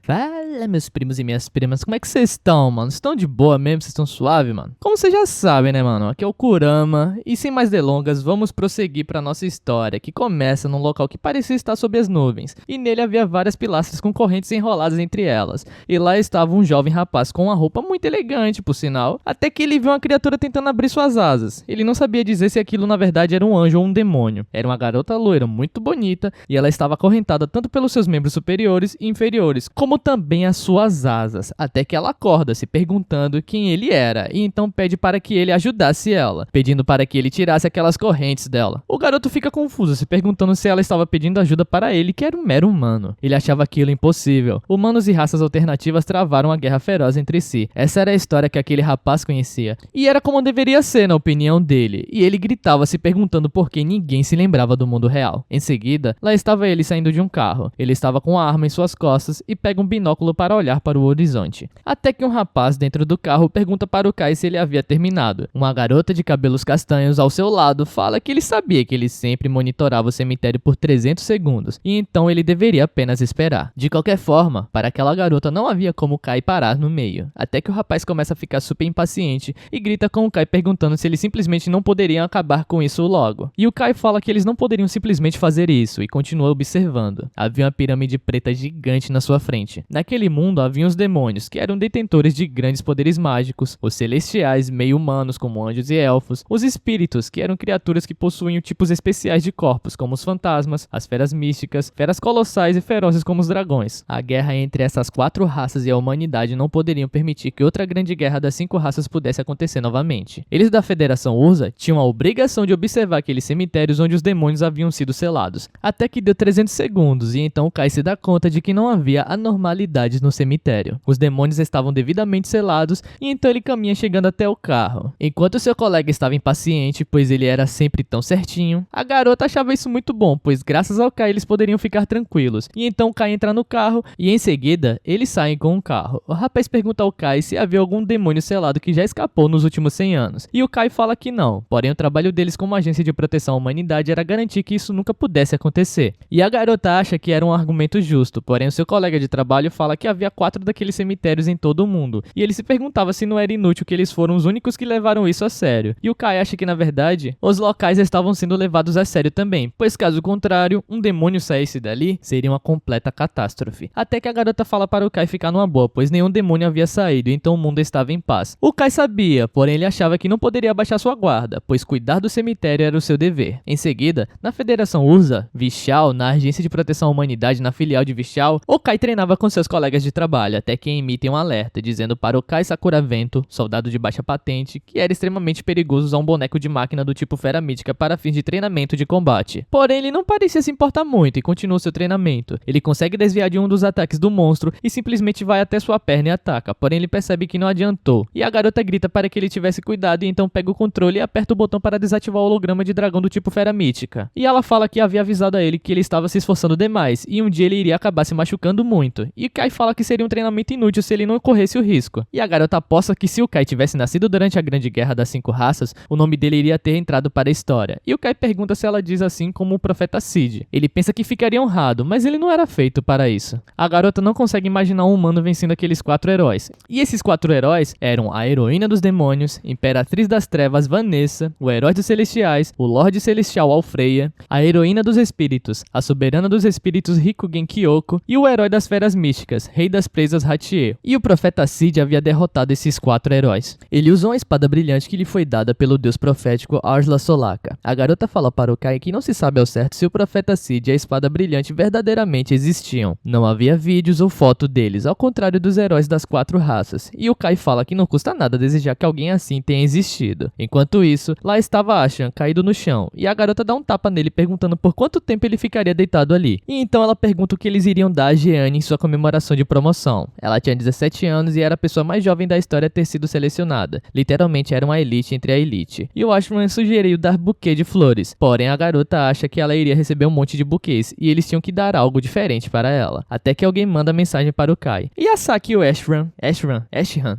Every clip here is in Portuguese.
Fala, meus primos e minhas primas, como é que vocês estão, mano? Vocês estão de boa mesmo? Vocês estão suave, mano? Como vocês já sabem, né, mano? Aqui é o Kurama, e sem mais delongas, vamos prosseguir pra nossa história, que começa num local que parecia estar sob as nuvens, e nele havia várias pilastras com correntes enroladas entre elas, e lá estava um jovem rapaz com uma roupa muito elegante, por sinal, até que ele viu uma criatura tentando abrir suas asas. Ele não sabia dizer se aquilo na verdade era um anjo ou um demônio. Era uma garota loira muito bonita, e ela estava acorrentada tanto pelos seus membros superiores e inferiores, como também as suas asas, até que ela acorda se perguntando quem ele era, e então pede para que ele ajudasse ela, pedindo para que ele tirasse aquelas correntes dela. O garoto fica confuso, se perguntando se ela estava pedindo ajuda para ele, que era um mero humano. Ele achava aquilo impossível. Humanos e raças alternativas travaram uma guerra feroz entre si. Essa era a história que aquele rapaz conhecia, e era como deveria ser na opinião dele, e ele gritava se perguntando por que ninguém se lembrava do mundo real. Em seguida, lá estava ele saindo de um carro. Ele estava com a arma em suas costas e pega um binóculo para olhar para o horizonte. Até que um rapaz dentro do carro pergunta para o Kai se ele havia terminado. Uma garota de cabelos castanhos ao seu lado fala que ele sabia que ele sempre monitorava o cemitério por 300 segundos, e então ele deveria apenas esperar. De qualquer forma, para aquela garota não havia como o Kai parar no meio. Até que o rapaz começa a ficar super impaciente e grita com o Kai perguntando se eles simplesmente não poderiam acabar com isso logo. E o Kai fala que eles não poderiam simplesmente fazer isso e continua observando. Havia uma pirâmide preta gigante na sua frente. Naquele mundo haviam os demônios, que eram detentores de grandes poderes mágicos, os celestiais, meio humanos como anjos e elfos, os espíritos, que eram criaturas que possuíam tipos especiais de corpos, como os fantasmas, as feras místicas, feras colossais e ferozes como os dragões. A guerra entre essas 4 raças e a humanidade não poderiam permitir que outra grande guerra das 5 raças pudesse acontecer novamente. Eles da Federação Urza tinham a obrigação de observar aqueles cemitérios onde os demônios haviam sido selados. Até que deu 300 segundos, e então Kai se dá conta de que não havia anormalidades no cemitério. Os demônios estavam devidamente selados, e então ele caminha chegando até o carro. Enquanto seu colega estava impaciente, pois ele era sempre tão certinho, a garota achava isso muito bom, pois graças ao Kai eles poderiam ficar tranquilos. E então Kai entra no carro, e em seguida, eles saem com o carro. O rapaz pergunta ao Kai se havia algum demônio selado que já escapou nos últimos 100 anos. E o Kai fala que não, porém o trabalho deles como agência de proteção à humanidade era garantir que isso nunca pudesse acontecer. E a garota acha que era um argumento justo, porém o seu colega de trabalho fala que havia 4 daqueles cemitérios em todo o mundo, e ele se perguntava se não era inútil que eles foram os únicos que levaram isso a sério. E o Kai acha que na verdade, os locais estavam sendo levados a sério também, pois caso contrário, um demônio saísse dali, seria uma completa catástrofe. Até que a garota fala para o Kai ficar numa boa, pois nenhum demônio havia saído, então o mundo estava em paz. O Kai sabia, porém ele achava que não poderia abaixar sua guarda, pois cuidar do cemitério era o seu dever. Em seguida, na Federação Urza, Vishal, na Agência de Proteção à Humanidade na filial de Vishal, o Kai treinava com seus colegas de trabalho, até que emitem um alerta, dizendo para o Kai Sakuravento, soldado de baixa patente, que era extremamente perigoso usar um boneco de máquina do tipo Fera Mítica para fins de treinamento de combate. Porém, ele não parecia se importar muito e continua seu treinamento. Ele consegue desviar de um dos ataques do monstro e simplesmente vai até sua perna e ataca, porém ele percebe que não adiantou. E a garota grita para que ele tivesse cuidado e então pega o controle e aperta o botão para desativar o holograma de dragão do tipo Fera Mítica. E ela fala que havia avisado a ele que ele estava se esforçando demais e um dia ele iria acabar se machucando muito. E Kai fala que seria um treinamento inútil se ele não corresse o risco. E a garota aposta que se o Kai tivesse nascido durante a Grande Guerra das 5 Raças, o nome dele iria ter entrado para a história. E o Kai pergunta se ela diz assim como o profeta Cid. Ele pensa que ficaria honrado, mas ele não era feito para isso. A garota não consegue imaginar um humano vencendo aqueles 4 heróis. E esses 4 heróis eram a heroína dos demônios, Imperatriz das Trevas Vanessa, o herói dos celestiais, o Lorde Celestial Alfreia, a heroína dos espíritos, a soberana dos espíritos Rikugen Kyoko e o herói das feras místicas, Rei das Presas Hatier. E o profeta Cid havia derrotado esses 4 heróis. Ele usou uma espada brilhante que lhe foi dada pelo deus profético Arsla Solaka. A garota fala para o Kai que não se sabe ao certo se o profeta Cid e a espada brilhante verdadeiramente existiam. Não havia vídeos ou foto deles, ao contrário dos heróis das 4 raças. E o Kai fala que não custa nada desejar que alguém assim tenha existido. Enquanto isso, lá estava Ashan caído no chão, e a garota dá um tapa nele perguntando por quanto tempo ele ficaria deitado ali. E então ela pergunta o que eles iriam dar a Jeanne em sua comemoração de promoção. Ela tinha 17 anos e era a pessoa mais jovem da história a ter sido selecionada. Literalmente era uma elite entre a elite. E o Ashman sugeriu dar buquê de flores. Porém, a garota acha que ela iria receber um monte de buquês e eles tinham que dar algo diferente para ela. Até que alguém manda mensagem para o Kai. E a Saki e o Ashran,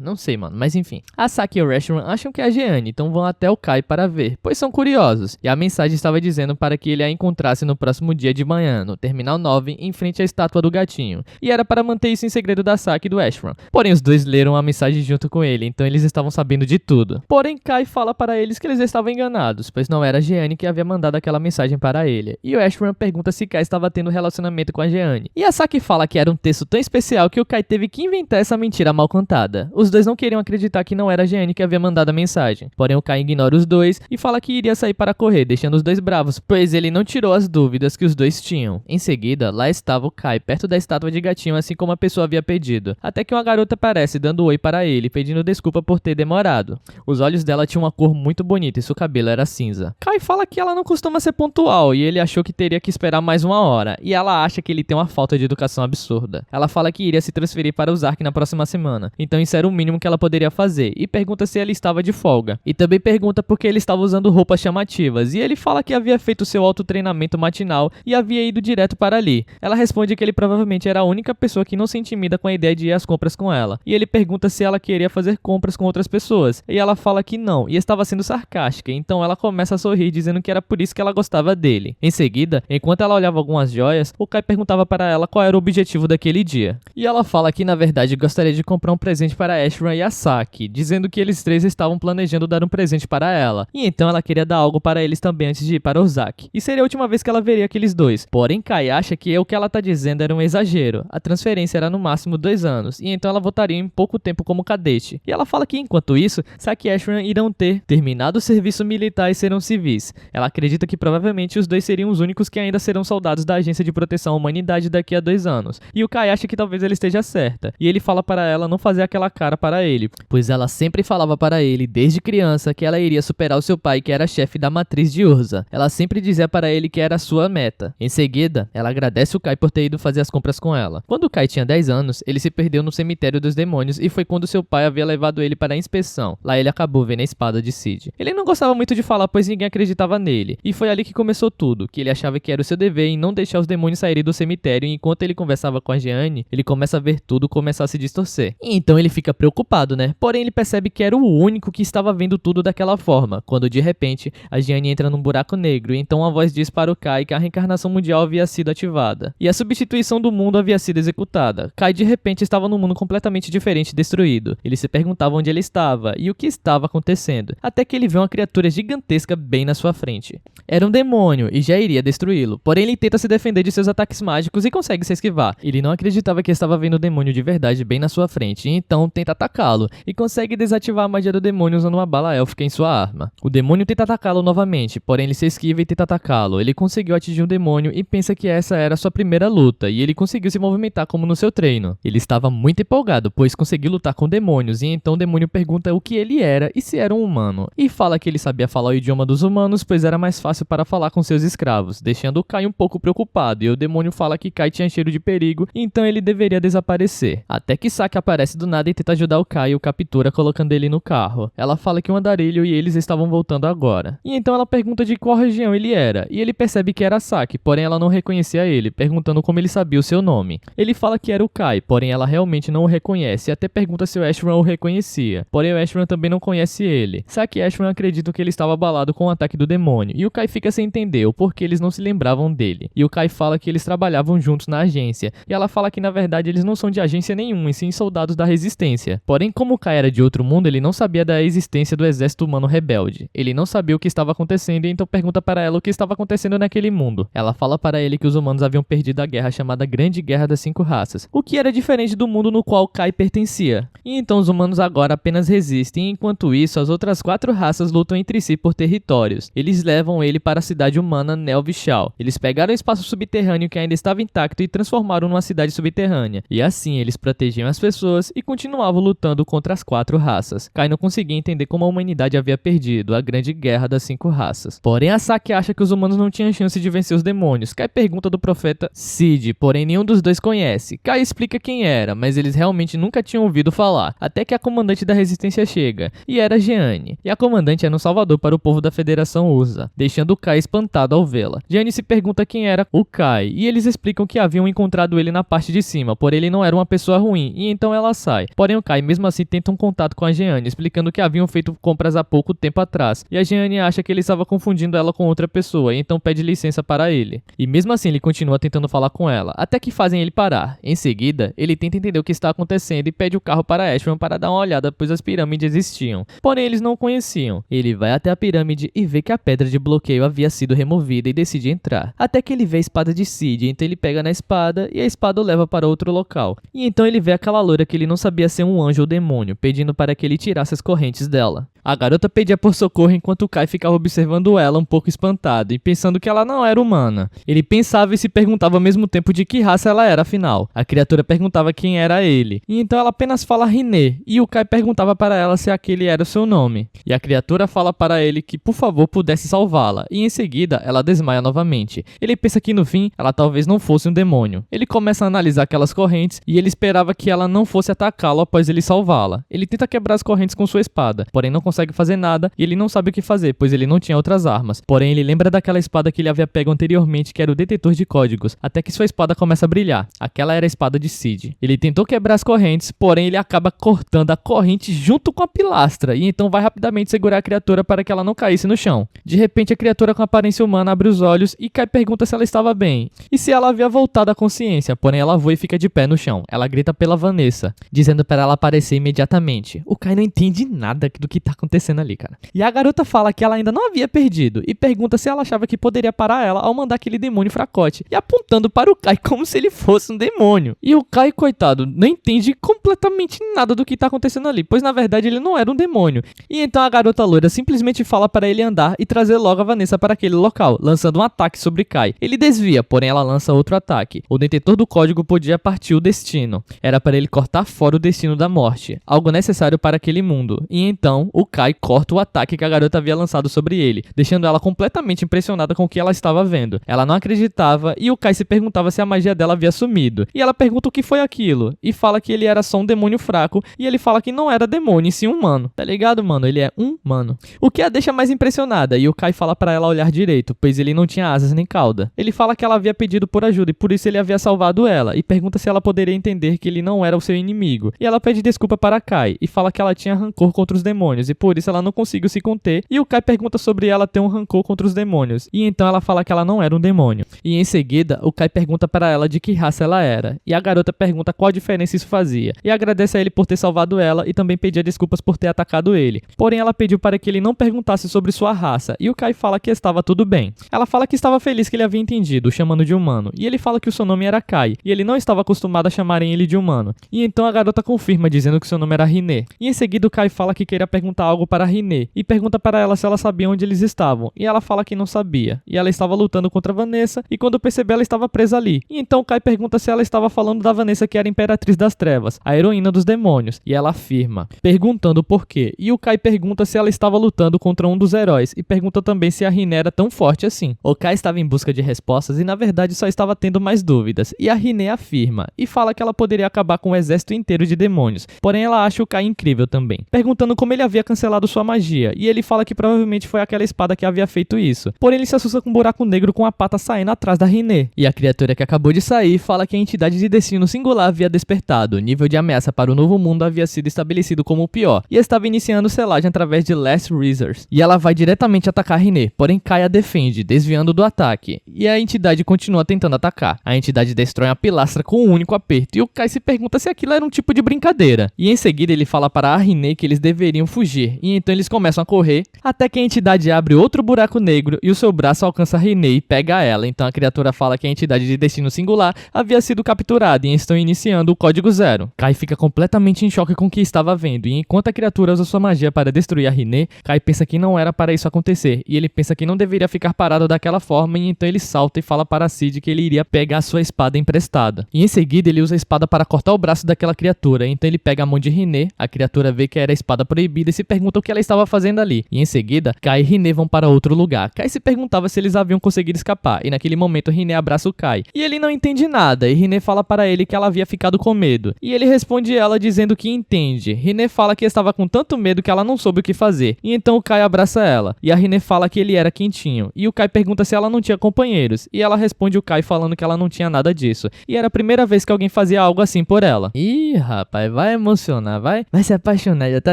não sei, mano, mas enfim. A Saki e o Ashran acham que é a Jeanne, então vão até o Kai para ver, pois são curiosos. E a mensagem estava dizendo para que ele a encontrasse no próximo dia de manhã, no Terminal 9, em frente à estátua do gatinho. E era para manter manter isso em segredo da Saki e do Ashram. Porém, os dois leram a mensagem junto com ele, então eles estavam sabendo de tudo. Porém, Kai fala para eles que eles estavam enganados, pois não era a Jeanne que havia mandado aquela mensagem para ele. E o Ashram pergunta se Kai estava tendo relacionamento com a Jeanne. E a Saki fala que era um texto tão especial que o Kai teve que inventar essa mentira mal contada. Os dois não queriam acreditar que não era a Jeanne que havia mandado a mensagem. Porém, o Kai ignora os dois e fala que iria sair para correr, deixando os dois bravos, pois ele não tirou as dúvidas que os dois tinham. Em seguida, lá estava o Kai, perto da estátua de gatinho, assim como a pessoa havia pedido. Até que uma garota aparece dando oi para ele, pedindo desculpa por ter demorado. Os olhos dela tinham uma cor muito bonita e seu cabelo era cinza. Kai fala que ela não costuma ser pontual e ele achou que teria que esperar mais uma hora, e ela acha que ele tem uma falta de educação absurda. Ela fala que iria se transferir para o Zark na próxima semana, então isso era o mínimo que ela poderia fazer, e pergunta se ele estava de folga. E também pergunta por que ele estava usando roupas chamativas, e ele fala que havia feito seu autotreinamento matinal e havia ido direto para ali. Ela responde que ele provavelmente era a única pessoa que não se intimida com a ideia de ir às compras com ela, e ele pergunta se ela queria fazer compras com outras pessoas, e ela fala que não, e estava sendo sarcástica, então ela começa a sorrir dizendo que era por isso que ela gostava dele. Em seguida, enquanto ela olhava algumas joias, o Kai perguntava para ela qual era o objetivo daquele dia. E ela fala que na verdade gostaria de comprar um presente para Ashram e a Saki, dizendo que eles três estavam planejando dar um presente para ela, e então ela queria dar algo para eles também antes de ir para Ozaki. E seria a última vez que ela veria aqueles dois. Porém, Kai acha que o que ela tá dizendo era um exagero. A transferência era no máximo 2 anos, e então ela voltaria em pouco tempo como cadete. E ela fala que enquanto isso, Saki e Ashram irão ter terminado o serviço militar e serão civis. Ela acredita que provavelmente os dois seriam os únicos que ainda serão soldados da Agência de Proteção à Humanidade daqui a 2 anos. E o Kai acha que talvez ele esteja certa, e ele fala para ela não fazer aquela cara para ele, pois ela sempre falava para ele, desde criança, que ela iria superar o seu pai, que era chefe da matriz de Urza. Ela sempre dizia para ele que era a sua meta. Em seguida, ela agradece o Kai por ter ido fazer as compras com ela. Quando o Kai tinha 10 anos, ele se perdeu no cemitério dos demônios e foi quando seu pai havia levado ele para a inspeção. Lá ele acabou vendo a espada de Cid. Ele não gostava muito de falar, pois ninguém acreditava nele. E foi ali que começou tudo, que ele achava que era o seu dever em não deixar os demônios saírem do cemitério, e enquanto ele conversava com a Jeanne, ele começa a ver tudo começar a se distorcer. E então ele fica preocupado, né? Porém ele percebe que era o único que estava vendo tudo daquela forma, quando de repente a Jeanne entra num buraco negro, e então a voz diz para o Kai que a reencarnação mundial havia sido ativada, e a substituição do mundo havia sido executada. Kai de repente estava num mundo completamente diferente e destruído. Ele se perguntava onde ele estava, e o que estava acontecendo, até que ele vê uma criatura gigantesca bem na sua frente. Era um demônio, e já iria destruí-lo, porém ele tenta se defender de seus ataques mágicos e consegue se esquivar. Ele não acreditava que estava vendo o demônio de verdade bem na sua frente, e então tenta atacá-lo, e consegue desativar a magia do demônio usando uma bala élfica em sua arma. O demônio tenta atacá-lo novamente, porém ele se esquiva e tenta atacá-lo. Ele conseguiu atingir o demônio e pensa que essa era a sua primeira luta, e ele conseguiu se movimentar como no seu treino. Ele estava muito empolgado, pois conseguiu lutar com demônios, e então o demônio pergunta o que ele era e se era um humano, e fala que ele sabia falar o idioma dos humanos, pois era mais fácil para falar com seus escravos, deixando o Kai um pouco preocupado, e o demônio fala que Kai tinha cheiro de perigo, então ele deveria desaparecer. Até que Saki aparece do nada e tenta ajudar o Kai e o captura, colocando ele no carro. Ela fala que um andarilho e eles estavam voltando agora. E então ela pergunta de qual região ele era, e ele percebe que era Saki, porém ela não reconhecia ele, perguntando como ele sabia o seu nome. Ele fala que era o Kai, porém ela realmente não o reconhece, e até pergunta se o Ashram o reconhecia, porém o Ashram também não conhece ele. Saki e Ashram acreditam que ele estava abalado com o ataque do demônio, e o Kai fica sem entender o porquê eles não se lembravam dele. E o Kai fala que eles trabalhavam juntos na agência, e ela fala que na verdade eles não são de agência nenhuma, e sim soldados da resistência. Porém, como o Kai era de outro mundo, ele não sabia da existência do exército humano rebelde. Ele não sabia o que estava acontecendo, e então pergunta para ela o que estava acontecendo naquele mundo. Ela fala para ele que os humanos haviam perdido a guerra chamada Grande Guerra das 5 Raças, o que era diferente do mundo no qual Kai pertencia. E então os humanos agora apenas resistem, e enquanto isso as outras 4 raças lutam entre si por territórios. Eles levam ele para a cidade humana Nelvishal. Eles pegaram o espaço subterrâneo que ainda estava intacto e transformaram numa cidade subterrânea. E assim eles protegiam as pessoas e continuavam lutando contra as 4 raças. Kai não conseguia entender como a humanidade havia perdido a Grande Guerra das 5 Raças. Porém a Saki acha que os humanos não tinham chance de vencer os demônios. Kai pergunta do profeta Cid, porém nenhum dos dois conhece. Kai explica quem era, mas eles realmente nunca tinham ouvido falar, até que a comandante da resistência chega, e era Jeanne. E a comandante era um salvador para o povo da Federação Urza, deixando o Kai espantado ao vê-la. Jeanne se pergunta quem era o Kai, e eles explicam que haviam encontrado ele na parte de cima, porém ele não era uma pessoa ruim, e então ela sai. Porém o Kai mesmo assim tenta um contato com a Jeanne, explicando que haviam feito compras há pouco tempo atrás, e a Jeanne acha que ele estava confundindo ela com outra pessoa, e então pede licença para ele. E mesmo assim ele continua tentando falar com ela, até que fazem ele parar. Em em seguida, ele tenta entender o que está acontecendo e pede o carro para Ashram para dar uma olhada, pois as pirâmides existiam. Porém, eles não o conheciam. Ele vai até a pirâmide e vê que a pedra de bloqueio havia sido removida e decide entrar. Até que ele vê a espada de Sid, então ele pega na espada e a espada o leva para outro local. E então ele vê aquela loira que ele não sabia ser um anjo ou demônio, pedindo para que ele tirasse as correntes dela. A garota pedia por socorro enquanto o Kai ficava observando ela um pouco espantado e pensando que ela não era humana. Ele pensava e se perguntava ao mesmo tempo de que raça ela era afinal. A criatura perguntava quem era ele, e então ela apenas fala Rinê, e o Kai perguntava para ela se aquele era o seu nome. E a criatura fala para ele que por favor pudesse salvá-la, e em seguida ela desmaia novamente. Ele pensa que no fim ela talvez não fosse um demônio. Ele começa a analisar aquelas correntes e ele esperava que ela não fosse atacá-lo após ele salvá-la. Ele tenta quebrar as correntes com sua espada, porém não consegue fazer nada e ele não sabe o que fazer, pois ele não tinha outras armas. Porém, ele lembra daquela espada que ele havia pego anteriormente, que era o detetor de códigos, até que sua espada começa a brilhar. Aquela era a espada de Sid. Ele tentou quebrar as correntes, porém ele acaba cortando a corrente junto com a pilastra, e então vai rapidamente segurar a criatura para que ela não caísse no chão. De repente, a criatura com aparência humana abre os olhos e Kai pergunta se ela estava bem, e se ela havia voltado à consciência, porém ela voa e fica de pé no chão. Ela grita pela Vanessa, dizendo para ela aparecer imediatamente. O Kai não entende nada do que tá acontecendo ali, cara. E a garota fala que ela ainda não havia perdido e pergunta se ela achava que poderia parar ela ao mandar aquele demônio fracote, e apontando para o Kai como se ele fosse um demônio. E o Kai, coitado, não entende completamente nada do que tá acontecendo ali, pois na verdade ele não era um demônio. E então a garota loira simplesmente fala para ele andar e trazer logo a Vanessa para aquele local, lançando um ataque sobre Kai. Ele desvia, porém ela lança outro ataque. O detetor do código podia partir o destino. Era para ele cortar fora o destino da morte, algo necessário para aquele mundo. E então o Kai corta o ataque que a garota havia lançado sobre ele, deixando ela completamente impressionada com o que ela estava vendo. Ela não acreditava e o Kai se perguntava se a magia dela havia sumido. E ela pergunta o que foi aquilo, e fala que ele era só um demônio fraco, e ele fala que não era demônio, e sim humano. Tá ligado, mano? Ele é humano. O que a deixa mais impressionada, e o Kai fala para ela olhar direito, pois ele não tinha asas nem cauda. Ele fala que ela havia pedido por ajuda e por isso ele havia salvado ela, e pergunta se ela poderia entender que ele não era o seu inimigo. E ela pede desculpa para Kai, e fala que ela tinha rancor contra os demônios, e por isso ela não conseguiu se conter, e o Kai pergunta sobre ela ter um rancor contra os demônios, e então ela fala que ela não era um demônio. E em seguida, o Kai pergunta para ela de que raça ela era, e a garota pergunta qual diferença isso fazia, e agradece a ele por ter salvado ela e também pedia desculpas por ter atacado ele. Porém, ela pediu para que ele não perguntasse sobre sua raça, e o Kai fala que estava tudo bem. Ela fala que estava feliz que ele havia entendido, o chamando de humano, e ele fala que o seu nome era Kai, e ele não estava acostumado a chamarem ele de humano. E então a garota confirma, dizendo que seu nome era Rinê. E em seguida o Kai fala que queria perguntar algo para Rinê, e pergunta para ela se ela sabia onde eles estavam, e ela fala que não sabia, e ela estava lutando contra a Vanessa, e quando percebeu ela estava presa ali. E então o Kai pergunta se ela estava falando da Vanessa, que era a Imperatriz das Trevas, a heroína dos demônios, e ela afirma, perguntando por quê. E o Kai pergunta se ela estava lutando contra um dos heróis, e pergunta também se a Rinê era tão forte assim. O Kai estava em busca de respostas e na verdade só estava tendo mais dúvidas, e a Rinê afirma, e fala que ela poderia acabar com um exército inteiro de demônios, porém ela acha o Kai incrível também, perguntando como ele havia cancelado sua magia, e ele fala que provavelmente foi aquela espada que havia feito isso. Porém ele se assusta com um buraco negro com a pata saindo atrás da Rinê, e a criatura que acabou de sair fala que a entidade de destino singular havia despertado, o nível de ameaça para o novo mundo havia sido estabelecido como o pior, e estava iniciando selagem através de Last Resort, e ela vai diretamente atacar Rinê, porém Kai a defende, desviando do ataque, e a entidade continua tentando atacar. A entidade destrói a pilastra com um único aperto, e o Kai se pergunta se aquilo era um tipo de brincadeira, e em seguida ele fala para a Rinê que eles deveriam fugir, e então eles começam a correr, até que a entidade abre outro buraco negro, e o seu braço alcança a Rinê e pega ela. Então a criatura fala que a entidade de destino singular havia sido capturada, e estão iniciando o código 0. Kai fica completamente em choque com o que estava vendo, e enquanto a criatura usa sua magia para destruir a Rinê, Kai pensa que não era para isso acontecer, e ele pensa que não deveria ficar parado daquela forma, e então ele salta e fala para Sid que ele iria pegar sua espada emprestada. E em seguida ele usa a espada para cortar o braço daquela criatura, então ele pega a mão de Rinê, a criatura vê que era a espada proibida e se pergunta o que ela estava fazendo ali. E em seguida, Kai e Rinê vão para outro lugar. Kai se perguntava se eles haviam conseguido escapar, e naquele momento Rinê abraça o Kai, e ele não entende nada, e Rinê fala para ele que ela havia ficado com medo, e ele responde ela dizendo que entende. Rinê fala que estava com tanto medo que ela não soube o que fazer, e então o Kai abraça ela, e a Rinê fala que ele era quentinho, e o Kai pergunta se ela não tinha companheiros, e ela responde o Kai falando que ela não tinha nada disso, e era a primeira vez que alguém fazia algo assim por ela. Ih, rapaz, vai emocionar, vai se apaixonar, já tá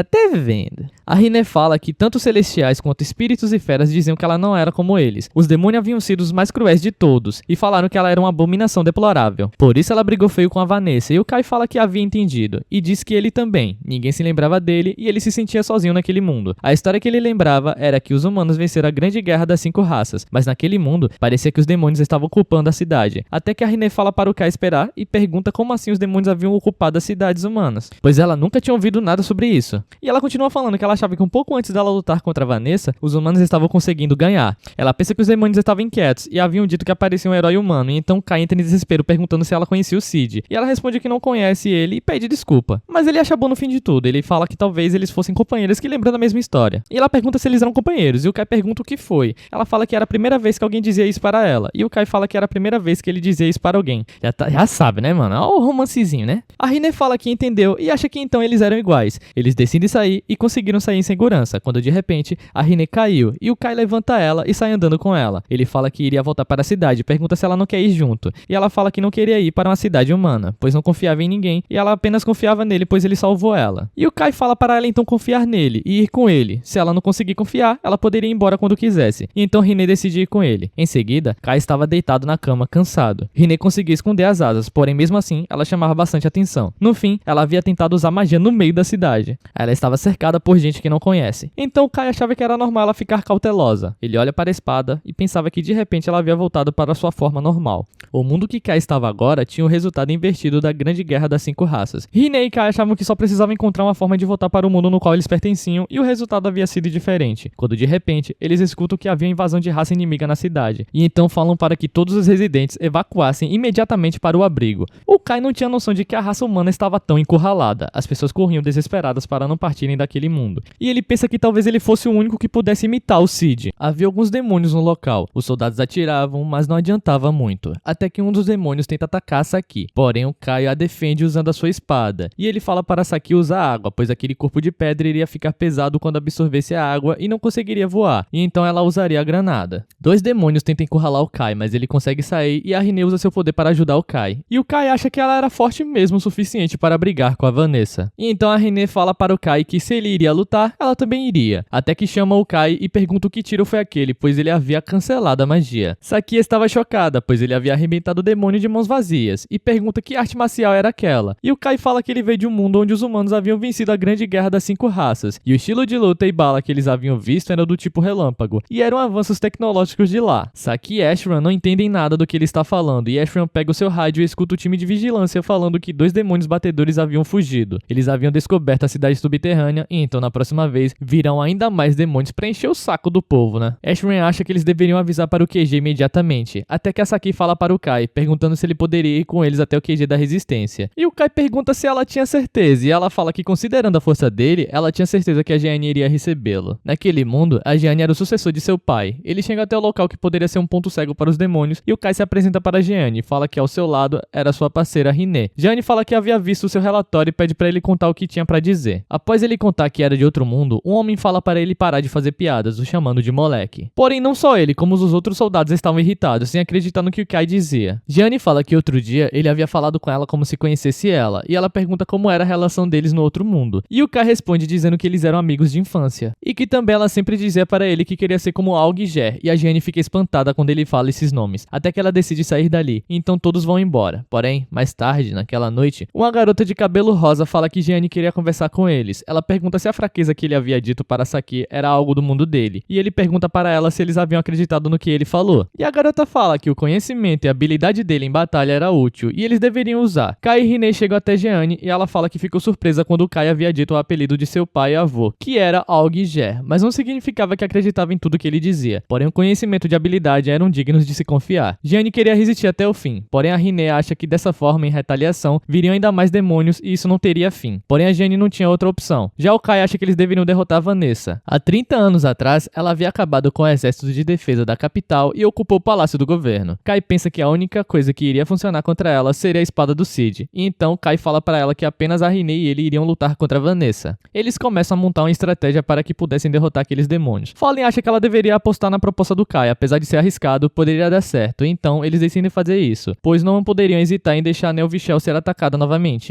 até vendo. A Rinne fala que tanto celestiais quanto espíritos e feras diziam que ela não era como eles. Os demônios haviam sido os mais cruéis de todos e falaram que ela era uma abominação deplorável. Por isso ela brigou feio com a Vanessa e o Kai fala que havia entendido e disse que ele também. Ninguém se lembrava dele e ele se sentia sozinho naquele mundo. A história que ele lembrava era que os humanos venceram a grande guerra das 5 raças, mas naquele mundo parecia que os demônios estavam ocupando a cidade. Até que a Rinne fala para o Kai esperar e pergunta como assim os demônios haviam ocupado as cidades humanas, pois ela nunca tinha ouvido nada sobre isso. E ela continua falando que ela achava que um pouco antes dela lutar contra a Vanessa, os humanos estavam conseguindo ganhar. Ela pensa que os demônios estavam inquietos e haviam dito que aparecia um herói humano, e então Kai entra em desespero perguntando se ela conhecia o Cid. E ela responde que não conhece ele e pede desculpa. Mas ele acha bom no fim de tudo, ele fala que talvez eles fossem companheiros que lembram da mesma história. E ela pergunta se eles eram companheiros, e o Kai pergunta o que foi. Ela fala que era a primeira vez que alguém dizia isso para ela, e o Kai fala que era a primeira vez que ele dizia isso para alguém. Já sabe, né, mano? Olha o romancezinho, né? A Rinne fala que entendeu e acha que então eles eram iguais. Eles decidem sair e conseguiram sair em segurança, quando de repente a Rinne caiu e o Kai levanta ela e sai andando com ela. Ele fala que iria voltar para a cidade, pergunta se ela não quer ir junto, e ela fala que não queria ir para uma cidade humana, pois não confiava em ninguém e ela apenas confiava nele, pois ele salvou ela. E o Kai fala para ela então confiar nele e ir com ele. Se ela não conseguir confiar, ela poderia ir embora quando quisesse. E então Rinne decide ir com ele. Em seguida, Kai estava deitado na cama, cansado. Rinne conseguia esconder as asas, porém mesmo assim, ela chamava bastante atenção. No fim, ela havia tentado usar magia no meio da cidade. Ela estava cercada por gente que não conhece. Então Kai achava que era normal ela ficar cautelosa. Ele olha para a espada e pensava que de repente ela havia voltado para sua forma normal. O mundo que Kai estava agora tinha o resultado invertido da grande guerra das 5 raças. Rinne e Kai achavam que só precisavam encontrar uma forma de voltar para o mundo no qual eles pertenciam e o resultado havia sido diferente. Quando de repente, eles escutam que havia invasão de raça inimiga na cidade. E então falam para que todos os residentes evacuassem imediatamente para o abrigo. O Kai não tinha noção de que a raça humana estava tão encurralada. As pessoas corriam desesperadas para não partirem daquele mundo. E ele pensa que talvez ele fosse o único que pudesse imitar o Cid. Havia alguns demônios no local. Os soldados atiravam, mas não adiantava muito. Até que um dos demônios tenta atacar Saki. Porém, o Kai a defende usando a sua espada. E ele fala para Saki usar água, pois aquele corpo de pedra iria ficar pesado quando absorvesse a água e não conseguiria voar. E então ela usaria a granada. 2 demônios tentam encurralar o Kai, mas ele consegue sair e a Rinne usa seu poder para ajudar o Kai. E o Kai acha que ela era forte mesmo o suficiente para brigar com a Vanessa. E então a Rinne fala para o Kai que se ele iria lutar, ela também iria. Até que chama o Kai e pergunta o que tiro foi aquele, pois ele havia cancelado a magia. Saki estava chocada, pois ele havia arrebentado o demônio de mãos vazias, e pergunta que arte marcial era aquela. E o Kai fala que ele veio de um mundo onde os humanos haviam vencido a grande guerra das 5 raças, e o estilo de luta e bala que eles haviam visto era do tipo relâmpago, e eram avanços tecnológicos de lá. Saki e Ashram não entendem nada do que ele está falando, e Ashram pega o seu rádio e escuta o time de vigilância falando que 2 demônios batedores haviam fugido. Eles haviam descoberto a cidade subterrânea, e então na próxima vez virão ainda mais demônios pra encher o saco do povo, né? Ashram acha que eles deveriam avisar para o QG imediatamente, até que a Saki fala para o Kai, perguntando se ele poderia ir com eles até o QG da resistência. E o Kai pergunta se ela tinha certeza, e ela fala que considerando a força dele, ela tinha certeza que a Jeanne iria recebê-lo. Naquele mundo, a Jeanne era o sucessor de seu pai. Ele chega até o local que poderia ser um ponto cego para os demônios, e o Kai se apresenta para a Jeanne e fala que ao seu lado era sua parceira Rinne. Jeanne fala que havia visto o seu relatório e pede para ele contar o que tinha para dizer. Após ele contar que era de outro mundo, um homem fala para ele parar de fazer piadas, o chamando de moleque. Porém, não só ele, como os outros soldados estavam irritados, sem acreditar no que o Kai dizia. Jeanne fala que outro dia ele havia falado com ela como se conhecesse ela, e ela pergunta como era a relação deles no outro mundo. E o Kai responde dizendo que eles eram amigos de infância, e que também ela sempre dizia para ele que queria ser como Aug e Ger, e a Jeanne fica espantada quando ele fala esses nomes, até que ela decide sair dali, então todos vão embora. Porém, mais tarde, naquela noite, uma garota de cabelo rosa fala que Jeanne queria conversar com eles. Ela pergunta se a fraqueza que ele havia dito para Saki era algo do mundo dele, e ele pergunta para ela se eles haviam acreditado no que ele falou. E a garota fala que o conhecimento e a habilidade dele em batalha era útil, e eles deveriam usar. Kai e Rinne chegam até Jeanne, e ela fala que ficou surpresa quando o Kai havia dito o apelido de seu pai e avô, que era Aug e Ger, mas não significava que acreditava em tudo que ele dizia. Porém, o conhecimento e habilidade eram dignos de se confiar. Jeanne queria resistir até o fim, porém a Rinne acha que dessa forma, em retaliação, viriam ainda mais demônios e isso não teria fim. Porém, a Jeanne não tinha outra opção. Já o Kai acha que eles deveriam derrotar Vanessa. Há 30 anos atrás, ela havia acabado com o exército de defesa da capital e ocupou o palácio do governo. Kai pensa que a única coisa que iria funcionar contra ela seria a espada do Cid. E então Kai fala para ela que apenas a Rinne e ele iriam lutar contra Vanessa. Eles começam a montar uma estratégia para que pudessem derrotar aqueles demônios. Fallen acha que ela deveria apostar na proposta do Kai, apesar de ser arriscado, poderia dar certo. Então eles decidem fazer isso, pois não poderiam hesitar em deixar a Neo Vichel ser atacada novamente.